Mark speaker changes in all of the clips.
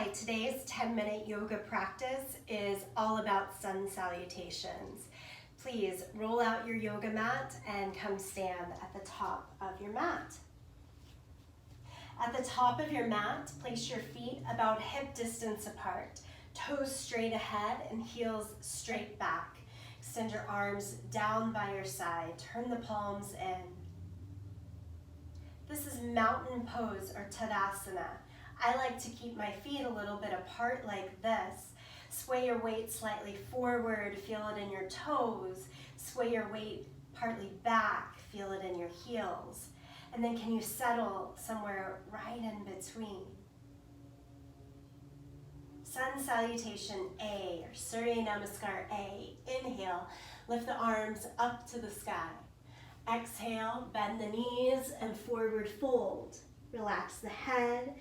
Speaker 1: Hi, today's 10-minute yoga practice is all about sun salutations. Please roll out your yoga mat and come stand at the top of your mat. At the top of your mat, place your feet about hip distance apart, toes straight ahead and heels straight back. Extend your arms down by your side, turn the palms in. This is mountain pose or Tadasana. I like to keep my feet a little bit apart like this. Sway your weight slightly forward, feel it in your toes. Sway your weight partly back, feel it in your heels. And then can you settle somewhere right in between? Sun Salutation A, or Surya Namaskar A. Inhale, lift the arms up to the sky. Exhale, bend the knees and forward fold. Relax the head.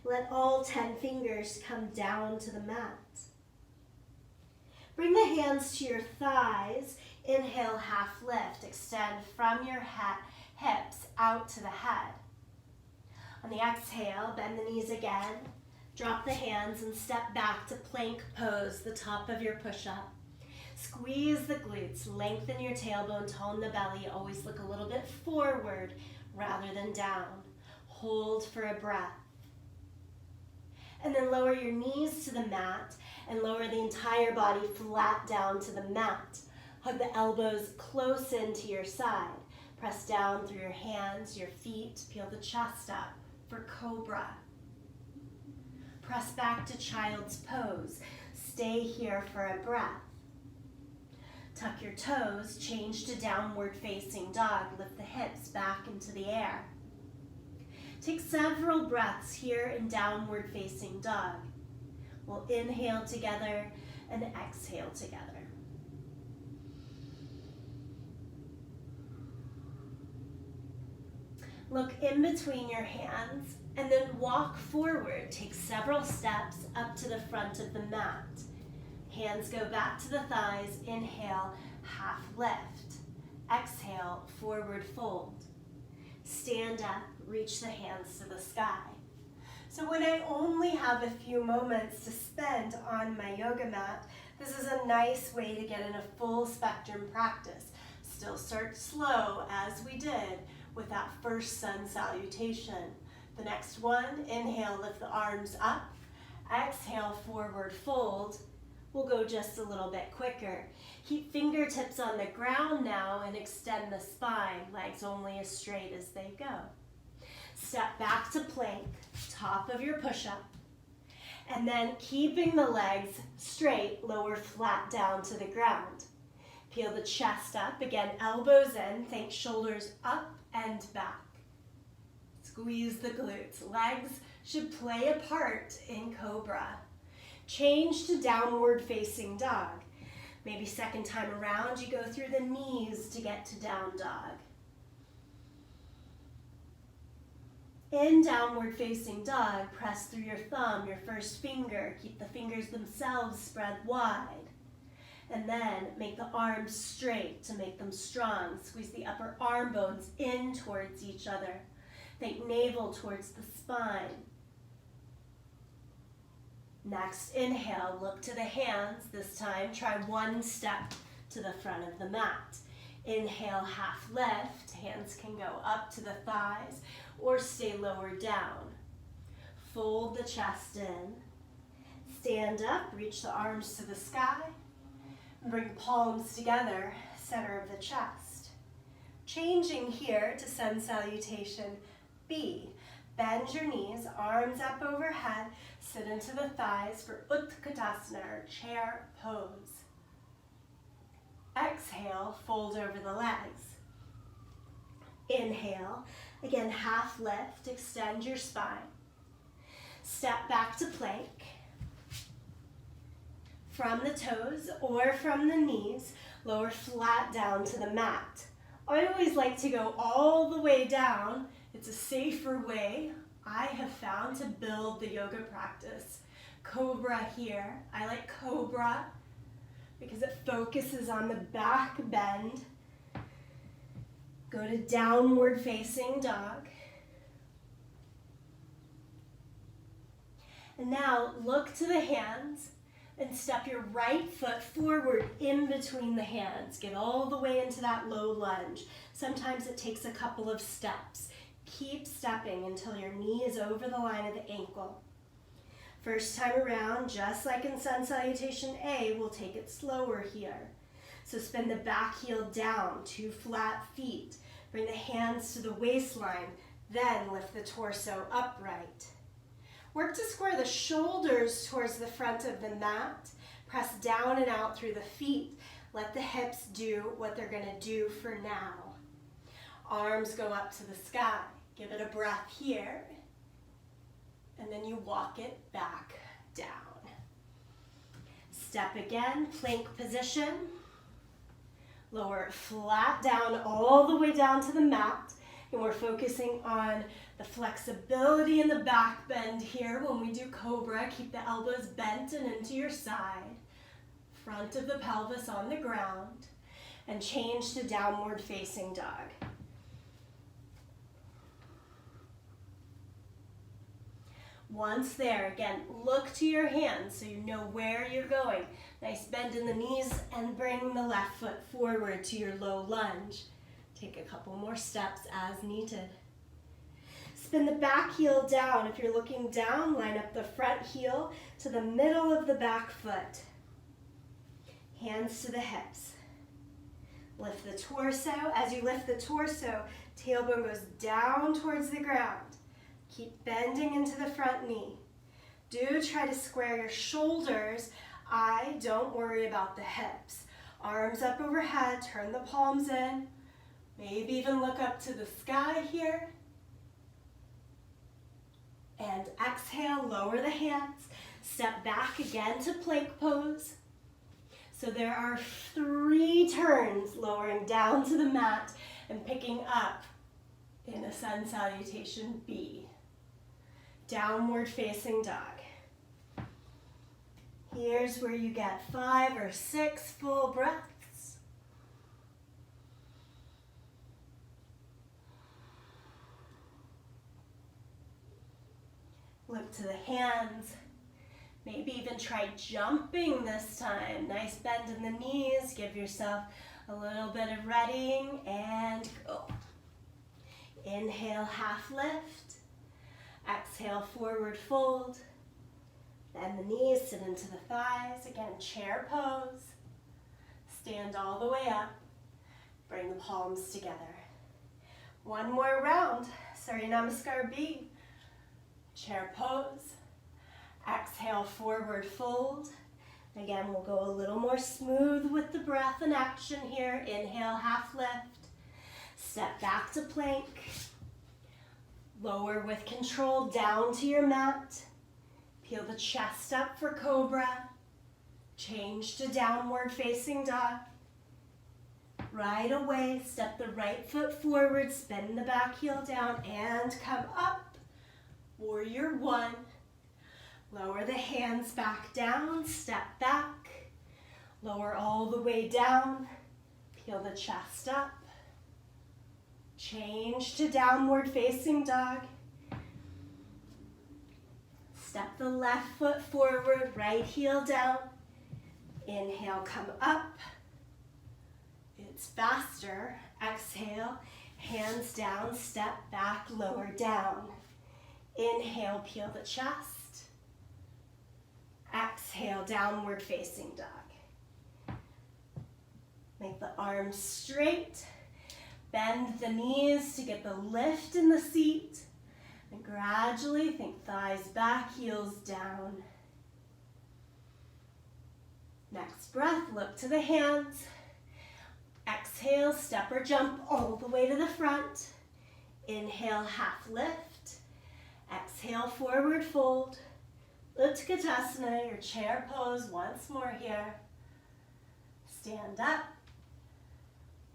Speaker 1: Let all 10 fingers come down to the mat. Bring the hands to your thighs. Inhale, half lift. Extend from your hips out to the head. On the exhale, bend the knees again. Drop the hands and step back to plank pose, the top of your push-up. Squeeze the glutes, lengthen your tailbone, tone the belly. Always look a little bit forward rather than down. Hold for a breath. And then lower your knees to the mat and lower the entire body flat down to the mat. Hug the elbows close into your side. Press down through your hands, your feet, peel the chest up for cobra. Press back to child's pose. Stay here for a breath. Tuck your toes, change to downward facing dog. Lift the hips back into the air. Take several breaths here in downward facing dog. We'll inhale together and exhale together. Look in between your hands and then walk forward. Take several steps up to the front of the mat. Hands go back to the thighs. Inhale, half lift. Exhale, forward fold. Stand up, reach the hands to the sky. So when I only have a few moments to spend on my yoga mat, this is a nice way to get in a full spectrum practice. Still start slow as we did with that first sun salutation. The next one, inhale, lift the arms up. Exhale, forward fold. We'll go just a little bit quicker. Keep fingertips on the ground now and extend the spine, legs only as straight as they go. Step back to plank, top of your push-up. And then keeping the legs straight, lower flat down to the ground. Peel the chest up, again, elbows in, think shoulders up and back. Squeeze the glutes. Legs should play a part in cobra. Change to downward facing dog. Maybe second time around, you go through the knees to get to down dog. In downward facing dog, press through your thumb, your first finger. Keep the fingers themselves spread wide. And then make the arms straight to make them strong. Squeeze the upper arm bones in towards each other. Think navel towards the spine. Next, inhale, look to the hands. This time, try one step to the front of the mat. Inhale, half lift. Hands can go up to the thighs or stay lower down. Fold the chest in. Stand up, reach the arms to the sky. Bring palms together, center of the chest. Changing here to Sun Salutation B. Bend your knees, arms up overhead, sit into the thighs for Utkatasana, or chair pose. Exhale, fold over the legs. Inhale, again half lift, extend your spine. Step back to plank. From the toes or from the knees, lower flat down to the mat. I always like to go all the way down. It's a safer way, I have found, to build the yoga practice. Cobra here. I like cobra because it focuses on the back bend. Go to downward facing dog. And now look to the hands and step your right foot forward in between the hands. Get all the way into that low lunge. Sometimes it takes a couple of steps. Keep stepping until your knee is over the line of the ankle. First time around, just like in Sun Salutation A, we'll take it slower here. So spin the back heel down, 2 flat feet. Bring the hands to the waistline, then lift the torso upright. Work to square the shoulders towards the front of the mat. Press down and out through the feet. Let the hips do what they're going to do for now. Arms go up to the sky. Give it a breath here. And then you walk it back down. Step again, plank position. Lower it flat down, all the way down to the mat. And we're focusing on the flexibility in the back bend here. When we do cobra, keep the elbows bent and into your side. Front of the pelvis on the ground. And change to downward facing dog. Once there, again, look to your hands so you know where you're going. Nice bend in the knees and bring the left foot forward to your low lunge. Take a couple more steps as needed. Spin the back heel down. If you're looking down, line up the front heel to the middle of the back foot. Hands to the hips. Lift the torso. As you lift the torso, tailbone goes down towards the ground. Keep bending into the front knee. Do try to square your shoulders. Don't worry about the hips. Arms up overhead, turn the palms in. Maybe even look up to the sky here. And exhale, lower the hands. Step back again to plank pose. So there are 3 turns, lowering down to the mat and picking up in a Sun Salutation B. Downward facing dog. Here's where you get 5 or 6 full breaths. Look to the hands. Maybe even try jumping this time. Nice bend in the knees. Give yourself a little bit of readying and go. Inhale, half lift. Exhale, forward fold. Bend the knees, sit into the thighs. Again, chair pose. Stand all the way up. Bring the palms together. One more round. Surya Namaskar B. Chair pose. Exhale, forward fold. Again, we'll go a little more smooth with the breath and action here. Inhale, half lift. Step back to plank. Lower with control down to your mat. Peel the chest up for cobra. Change to downward facing dog. Right away, step the right foot forward, spin the back heel down, and come up. Warrior 1. Lower the hands back down, step back. Lower all the way down. Peel the chest up. Change to downward facing dog. Step the left foot forward, right heel down. Inhale, come up. It's faster. Exhale, hands down, step back, lower down. Inhale, peel the chest. Exhale, downward facing dog. Make the arms straight. Bend the knees to get the lift in the seat. And gradually think thighs back, heels down. Next breath, look to the hands. Exhale, step or jump all the way to the front. Inhale, half lift. Exhale, forward fold. Utkatasana, your chair pose once more here. Stand up.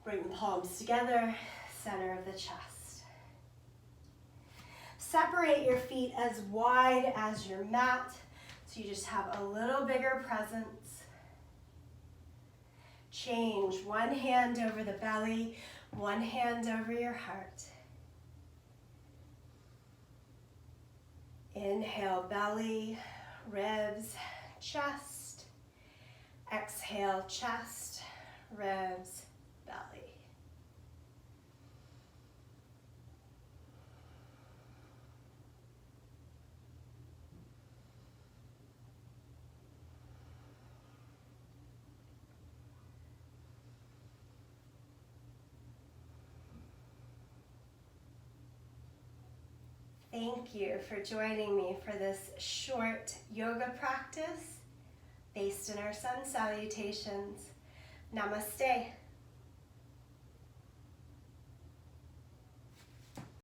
Speaker 1: Bring the palms together, center of the chest. Separate your feet as wide as your mat, so you just have a little bigger presence. Change, one hand over the belly, one hand over your heart. Inhale, belly. ribs, chest. Exhale, chest, ribs, belly. Thank you for joining me for this short yoga practice based in our sun salutations. Namaste.